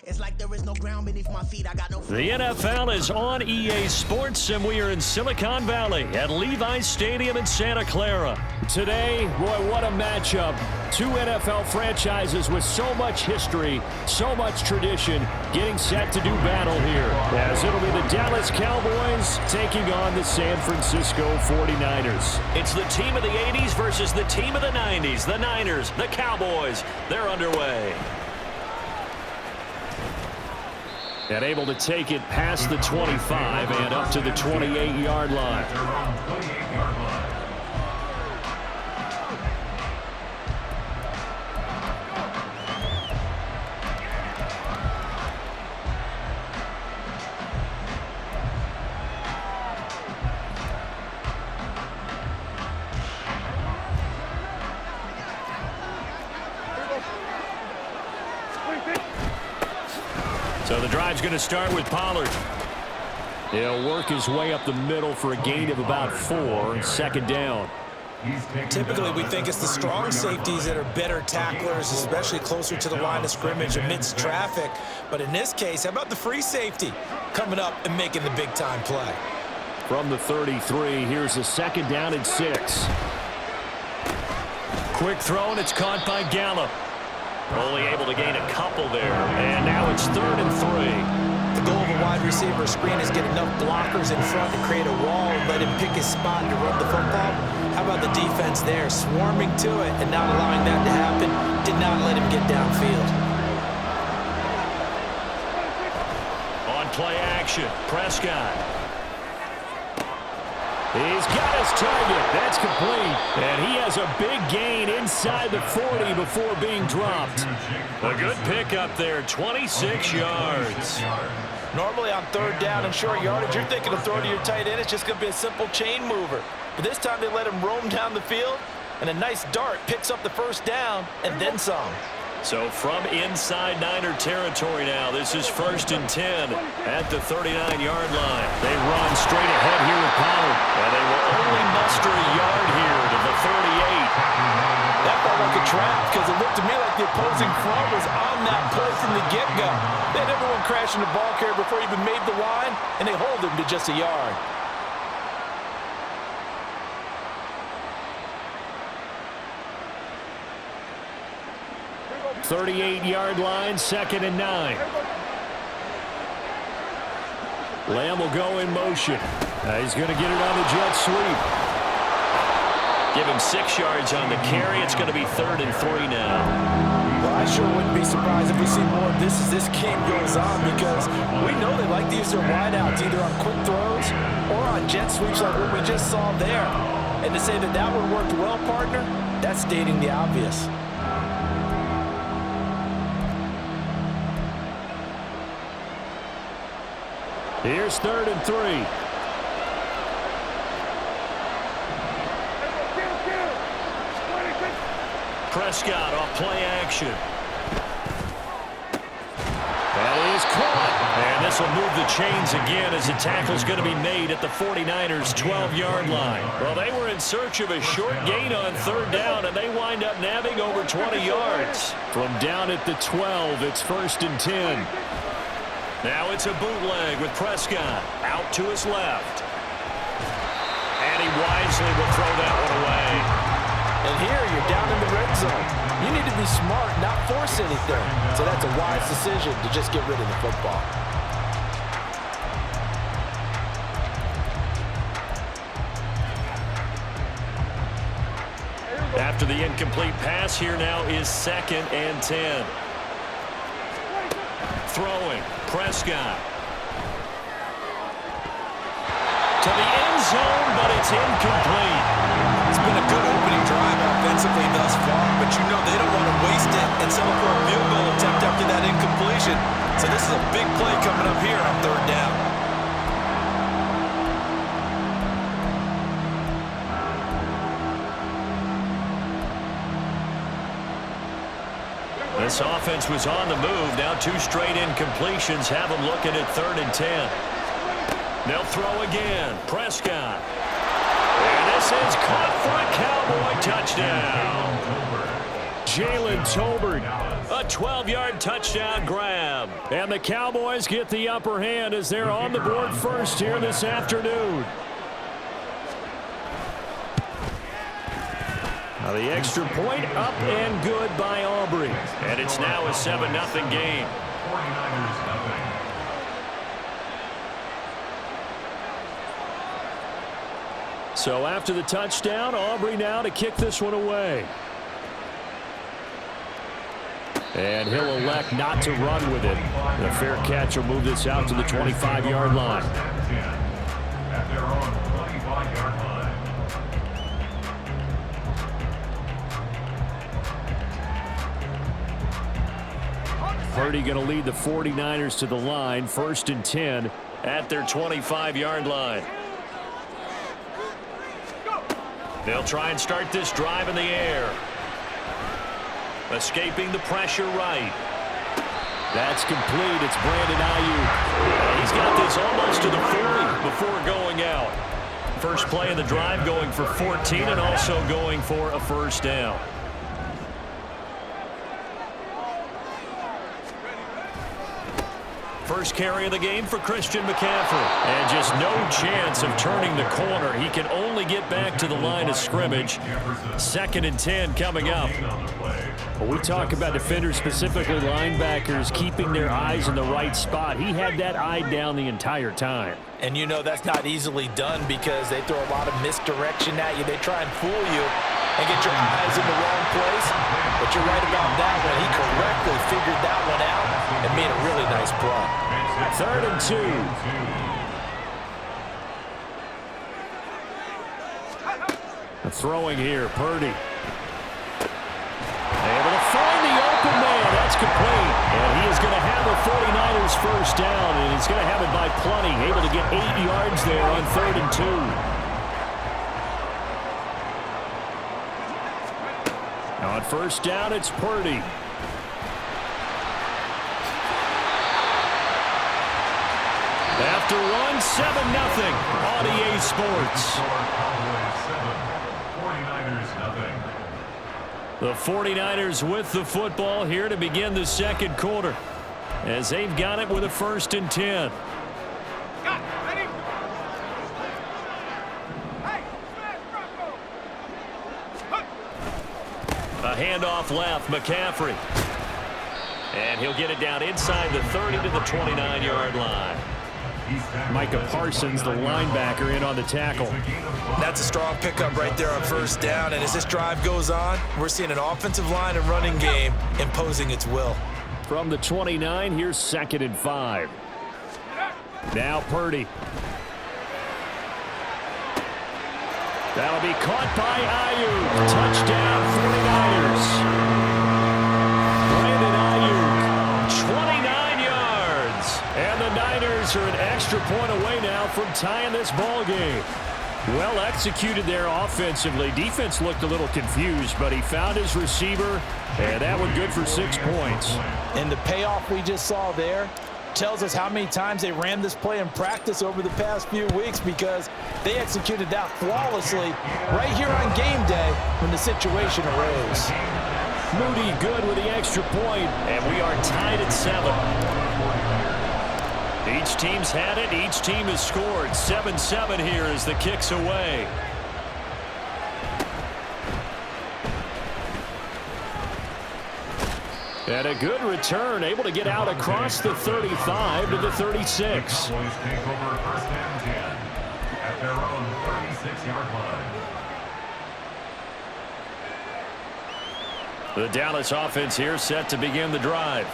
It's like there is no ground beneath my feet. I got no. The NFL is on EA Sports, and we are in Silicon Valley at Levi's Stadium in Santa Clara. Today, boy, what a matchup. Two NFL franchises with so much history, so much tradition, getting set to do battle here. As it'll be the Dallas Cowboys taking on the San Francisco 49ers. It's the team of the 80s versus the team of the 90s. The Niners, the Cowboys, they're underway. And able to take it past the 25 and up to the 28-yard line. So the drive's going to start with Pollard. He'll work his way up the middle for a gain of about 4, second down. Typically, we think it's the strong safeties that are better tacklers, especially closer to the line of scrimmage amidst traffic. But in this case, how about the free safety coming up and making the big-time play? From the 33, here's a second down and 6. Quick throw, and it's caught by Gallup. Only able to gain a couple there. And now it's 3rd and 3. The goal of a wide receiver screen is get enough blockers in front to create a wall and let him pick his spot to run the football. How about the defense there, swarming to it and not allowing that to happen? Did not let him get downfield. On play action, Prescott. He's got his target. That's complete. And he has a big gain inside the 40 before being dropped. A good pickup there, 26 yards. Normally on 3rd down and short yardage, you're thinking of throw to your tight end. It's just going to be a simple chain mover. But this time they let him roam down the field, and a nice dart picks up the 1st down and then some. So from inside Niner territory now, this is 1st and 10 at the 39-yard line. They run straight ahead here with Pollard. And they will only muster a yard here to the 38. That felt like a trap because it looked to me like the opposing front was on that play from the get-go. They had everyone crashing the ball carrier before he even made the line, and they hold him to just a yard. .38-yard line, 2nd and 9. Lamb will go in motion. He's going to get it on the jet sweep. Give him 6 yards on the carry. It's going to be 3rd and 3 now. Well, I sure wouldn't be surprised if we see more of this as this game goes on because we know they like to use their wideouts either on quick throws or on jet sweeps like what we just saw there. And to say that that one worked well, partner, that's stating the obvious. Here's 3rd and 3. Prescott off play action. That is caught. And this will move the chains again as the tackle's going to be made at the 49ers' 12-yard line. Well, they were in search of a short gain on 3rd down, and they wind up nabbing over 20 yards. From down at the 12, it's 1st and 10. Now it's a bootleg with Prescott out to his left. And he wisely will throw that one away. And here you're down in the red zone. You need to be smart, not force anything. So that's a wise decision to just get rid of the football. After the incomplete pass, here now is 2nd and 10. Throwing, Prescott. To the end zone, but it's incomplete. It's been a good opening drive offensively thus far, but you know they don't want to waste it and settle for a field goal attempt after that incompletion. So this is a big play coming up here on 3rd down. This offense was on the move. Now 2 straight incompletions have them looking at 3rd and 10. They'll throw again. Prescott. And this is caught for a Cowboy touchdown. Jalen Tolbert. A 12-yard touchdown grab. them. And the Cowboys get the upper hand as they're on the board first here this afternoon. Now the extra point up and good by Aubrey. And it's now a 7-0 game. So after the touchdown, Aubrey now to kick this one away. And he'll elect not to run with it. The fair catch will move this out to the 25-yard line. At their own 25-yard line. Purdy going to lead the 49ers to the line, 1st and 10 at their 25-yard line. They'll try and start this drive in the air. Escaping the pressure right. That's complete. It's Brandon Ayuk. He's got this almost to the 40 before going out. First play of the drive going for 14 and also going for a first down. First carry of the game for Christian McCaffrey. And just no chance of turning the corner. He can only get back to the line of scrimmage. 2nd and 10 coming up. When we talk about defenders, specifically linebackers, keeping their eyes in the right spot, he had that eye down the entire time. And you know that's not easily done because they throw a lot of misdirection at you. They try and fool you and get your eyes in the wrong place. But you're right about that one. He correctly figured that one out and made a really nice play. 3rd and 2. Throwing here, Purdy. Able to find the open man. That's complete. And he is going to have the 49ers first down, and he's going to have it by plenty. Able to get 8 yards there on 3rd and 2. Now on first down, it's Purdy. After one, 7-0 on EA Sports. The 49ers with the football here to begin the second quarter as they've got it with a 1st and 10. A handoff left, McCaffrey. And he'll get it down inside the 30 to the 29-yard line. Micah Parsons, the linebacker, in on the tackle. That's a strong pickup right there on first down. And as this drive goes on, we're seeing an offensive line and running game imposing its will. From the 29, here's 2nd and 5. Now Purdy. That'll be caught by Ayuk. Touchdown 49ers. Brandon Ayuk, 29 yards. And the Niners are an extra point away now from tying this ball game. Well executed there offensively. Defense looked a little confused, but he found his receiver, and that one good for 6 points. And the payoff we just saw there tells us how many times they ran this play in practice over the past few weeks because they executed that flawlessly right here on game day when the situation arose. Moody good with the extra point, and we are tied at 7. Each team's had it. Each team has scored. 7-7 here as the kick's away. And a good return, able to get out across the 35 to the 36. Cowboys take over 1st and 10 at their own 36-yard line. The Dallas offense here set to begin the drive.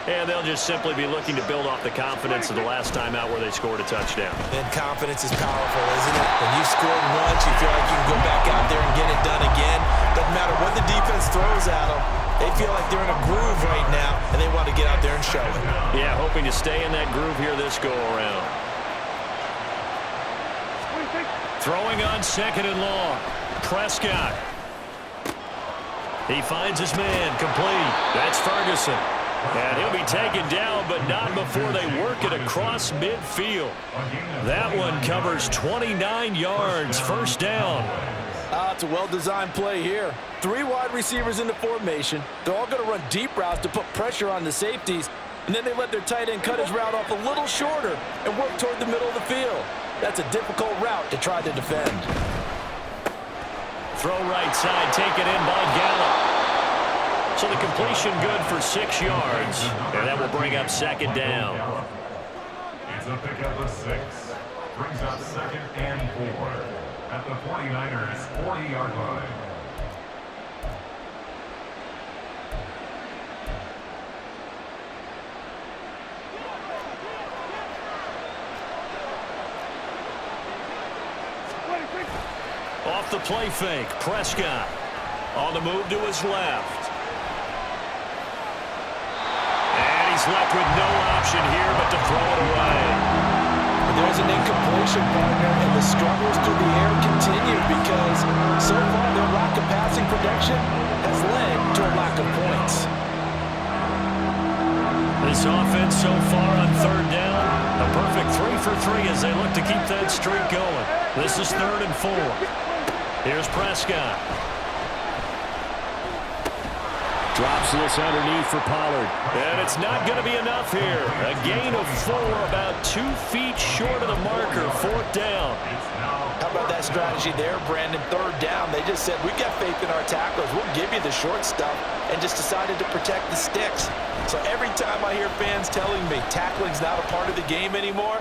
And they'll just simply be looking to build off the confidence of the last time out where they scored a touchdown. And confidence is powerful, isn't it? When you scored once, you feel like you can go back out there and get it done again. Doesn't matter what the defense throws at them. They feel like they're in a groove right now, and they want to get out there and show it. Yeah, hoping to stay in that groove here this go-around. Throwing on 2nd and long. Prescott. He finds his man, complete. That's Ferguson. And he'll be taken down, but not before they work it across midfield. That one covers 29 yards, first down. It's a well-designed play here. 3 wide receivers in the formation. They're all going to run deep routes to put pressure on the safeties. and then they let their tight end cut his route off a little shorter and work toward the middle of the field. That's a difficult route to try to defend. Throw right side, taken in by Gallup. So the completion good for 6 yards, and that will bring up second down. It's a pickup of 6. Brings up 2nd and 4 at the 49ers 40-yard line. Off the play fake, Prescott on the move to his left. And he's left with no option here but to throw it away. There's an incompletion, partner, and the struggles through the air continue because so far their lack of passing production has led to a lack of points. This offense so far on third down, a perfect 3 for 3 as they look to keep that streak going. This is 3rd and 4. Here's Prescott. Drops this underneath for Pollard. And it's not going to be enough here. A gain of 4, about 2 feet short of the marker, 4th down. How about that strategy there, Brandon? 3rd down. They just said, we got faith in our tacklers. We'll give you the short stuff, and just decided to protect the sticks. So every time I hear fans telling me tackling's not a part of the game anymore,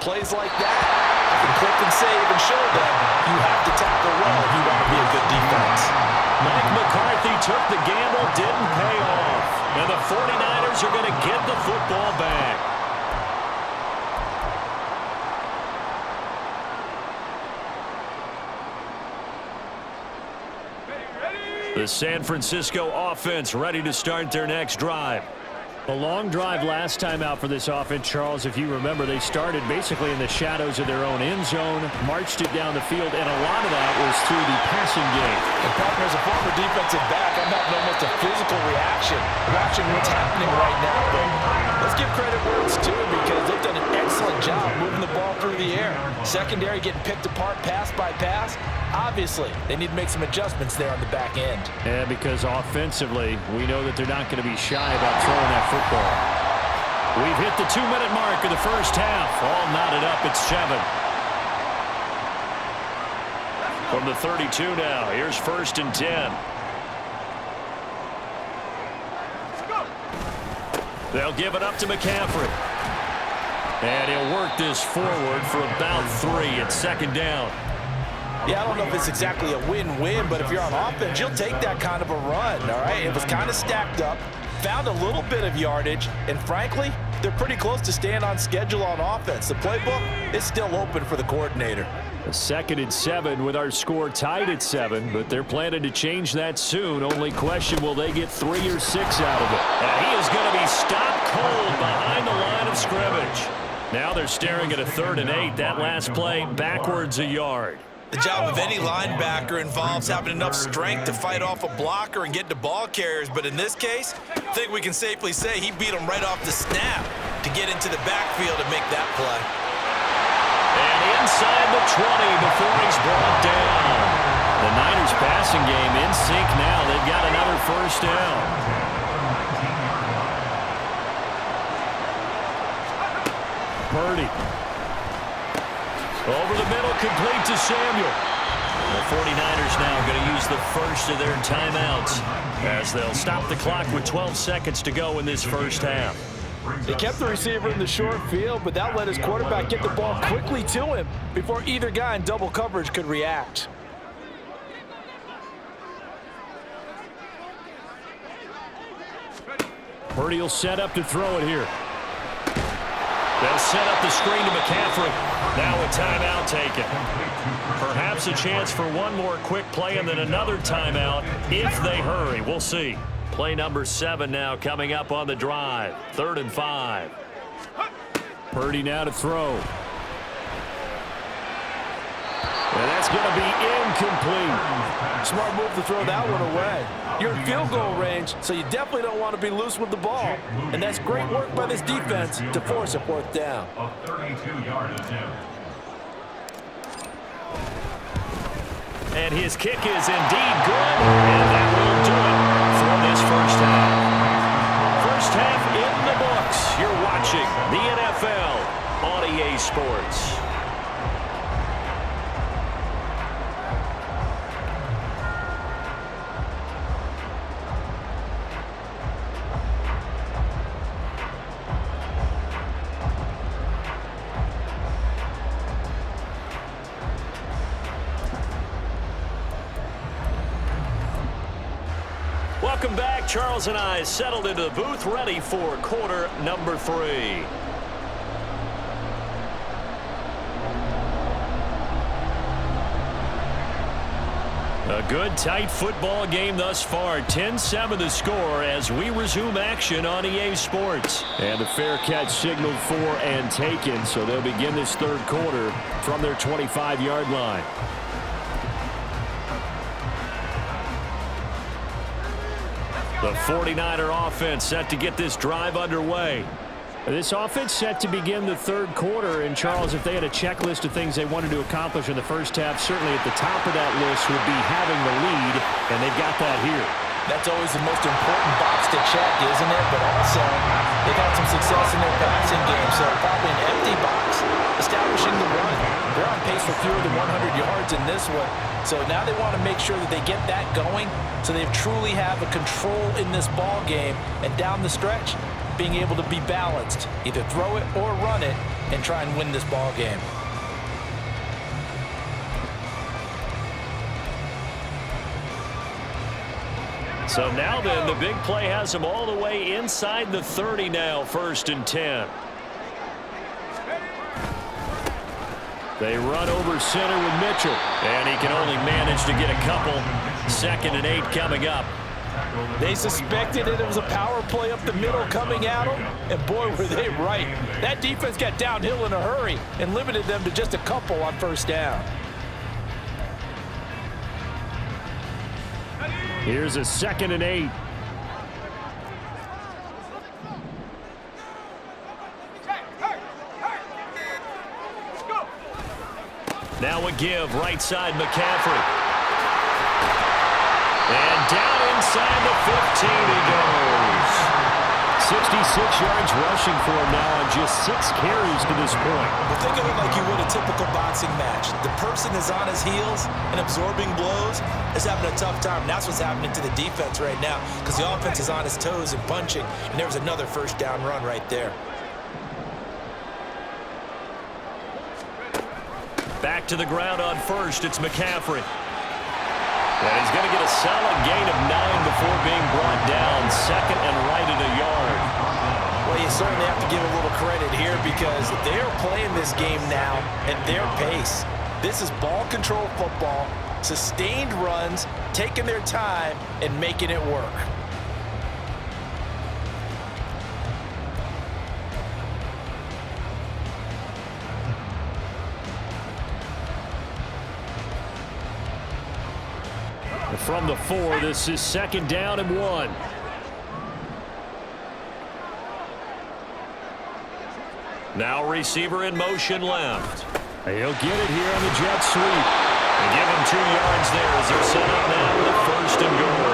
plays like that, I can click and save and show them you have to tackle well if you want to be a good defense. Mike McCarthy took the gamble, didn't pay off. And the 49ers are going to get the football back. The San Francisco offense ready to start their next drive. A long drive last time out for this offense, Charles. If you remember, they started basically in the shadows of their own end zone, marched it down the field, and a lot of that was through the passing game. And partner, as a former defensive back, I'm having almost a physical reaction watching what's happening right now. But let's give credit where it's due because they've done an excellent job moving the ball through the air. Secondary getting picked apart pass by pass. Obviously, they need to make some adjustments there on the back end. And because offensively, we know that they're not going to be shy about throwing that football. We've hit the 2-minute mark of the first half. All knotted up at 7. From the 32 now, here's 1st and 10. They'll give it up to McCaffrey. And he'll work this forward for about 3 at 2nd down. Yeah, I don't know if it's exactly a win-win, but if you're on offense, you'll take that kind of a run, all right? It was kind of stacked up, found a little bit of yardage, and frankly, they're pretty close to staying on schedule on offense. The playbook is still open for the coordinator. A 2nd and 7 with our score tied at 7, but they're planning to change that soon. Only question, will they get 3 or 6 out of it? And he is going to be stopped cold behind the line of scrimmage. Now they're staring at a 3rd and 8. That last play backwards a yard. The job of any linebacker involves having enough strength to fight off a blocker and get to ball carriers, but in this case, I think we can safely say he beat him right off the snap to get into the backfield and make that play. And inside the 20 before he's brought down. The Niners passing game in sync now. They've got another 1st down. Purdy. Over the middle, complete to Samuel. The 49ers now going to use the first of their timeouts as they'll stop the clock with 12 seconds to go in this first half. They kept the receiver in the short field, but that let his quarterback get the ball quickly to him before either guy in double coverage could react. Purdy will set up to throw it here. They'll set up the screen to McCaffrey. Now a timeout taken. Perhaps a chance for one more quick play and then another timeout if they hurry. We'll see. Play number 7 now coming up on the drive. 3rd and 5. Purdy now to throw. And that's going to be incomplete. Smart move to throw that one away. You're in field goal range, so you definitely don't want to be loose with the ball. And that's great work by this defense to force a 4th down. A 32-yard attempt. And his kick is indeed good. And that will do it for this first half. First half in the books. on EA Sports. Welcome back. Charles and I settled into the booth, ready for quarter number 3. A good, tight football game thus far. 10-7 the score as we resume action on EA Sports. And the fair catch signaled for and taken, so they'll begin this third quarter from their 25-yard line. The 49er offense set to get this drive underway. This offense set to begin the third quarter. And, Charles, if they had a checklist of things they wanted to accomplish in the first half, certainly at the top of that list would be having the lead, and they've got that here. That's always the most important box to check, isn't it? But also, they've had some success in their passing game, so probably an empty box, establishing the run. They're on pace for fewer than 100 yards in this one. So now they want to make sure that they get that going so they truly have a control in this ball game. And down the stretch, being able to be balanced, either throw it or run it, and try and win this ball game. So now then, the big play has them all the way inside the 30 now, 1st and 10. They run over center with Mitchell. And he can only manage to get a couple. 2nd and 8 coming up. They suspected it was a power play up the middle coming at them, and boy, were they right. That defense got downhill in a hurry and limited them to just a couple on 1st down. Here's a 2nd and 8. Now a give, right side, McCaffrey. And down inside the 15 he goes. 66 yards rushing for him now on just 6 carries to this point. Well, think of it like you would a typical boxing match. The person is on his heels and absorbing blows is having a tough time. And that's what's happening to the defense right now because the offense is on his toes and punching. And there was another 1st down run right there. Back to the ground on 1st. It's McCaffrey. And he's going to get a solid gain of 9 before being brought down. 2nd and right at a yard. Well, you certainly have to give a little credit here because they're playing this game now at their pace. This is ball control football, sustained runs, taking their time, and making it work. From the 4, this is 2nd down and 1. Now receiver in motion left. He'll get it here on the jet sweep. They give him 2 yards there as they're set up now with a 1st and goal.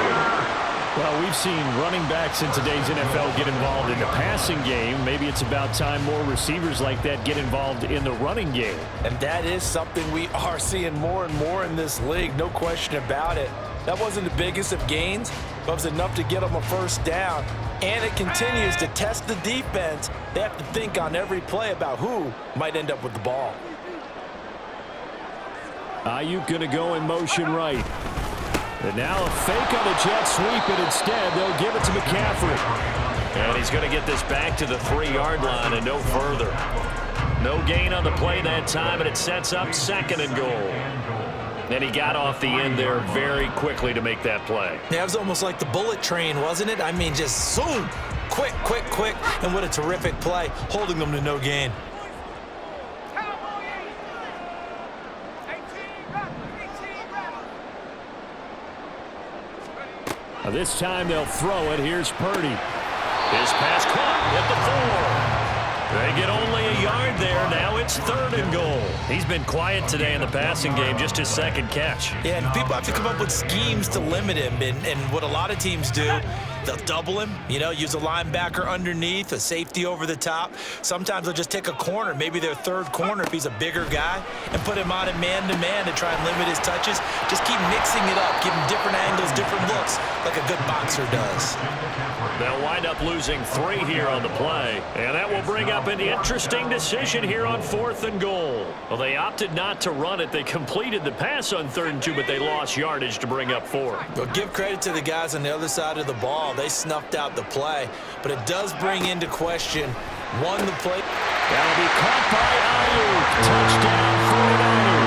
Well, we've seen running backs in today's NFL get involved in the passing game. Maybe it's about time more receivers like that get involved in the running game. And that is something we are seeing more and more in this league, no question about it. That wasn't the biggest of gains, but it was enough to get them a 1st down. And it continues to test the defense. They have to think on every play about who might end up with the ball. Ayuk going to go in motion right. And now a fake on the jet sweep, and instead they'll give it to McCaffrey. And he's going to get this back to the 3-yard line and no further. No gain on the play that time, and it sets up 2nd and goal. And he got off the end there very quickly to make that play. Yeah, it was almost like the bullet train, wasn't it? I mean, just zoom, quick, quick, quick, and what a terrific play, holding them to no gain. Now this time they'll throw it. Here's Purdy. His pass caught at the 4. They get only a yard there. Now it's 3rd and goal. He's been quiet today in the passing game, just his 2nd catch. Yeah, and people have to come up with schemes to limit him. And what a lot of teams do They'll double him, use a linebacker underneath, a safety over the top. Sometimes they'll just take a corner, maybe their third corner if he's a bigger guy, and put him on a man-to-man to try and limit his touches. Just keep mixing it up, give him different angles, different looks, like a good boxer does. They'll wind up losing 3 here on the play, and that will bring up an interesting decision here on 4th and goal. Well, they opted not to run it. They completed the pass on 3rd and 2, but they lost yardage to bring up 4. Well, give credit to the guys on the other side of the ball. They snuffed out the play, but it does bring into question, one, the play. That'll be caught by Ayuk. Touchdown 49ers.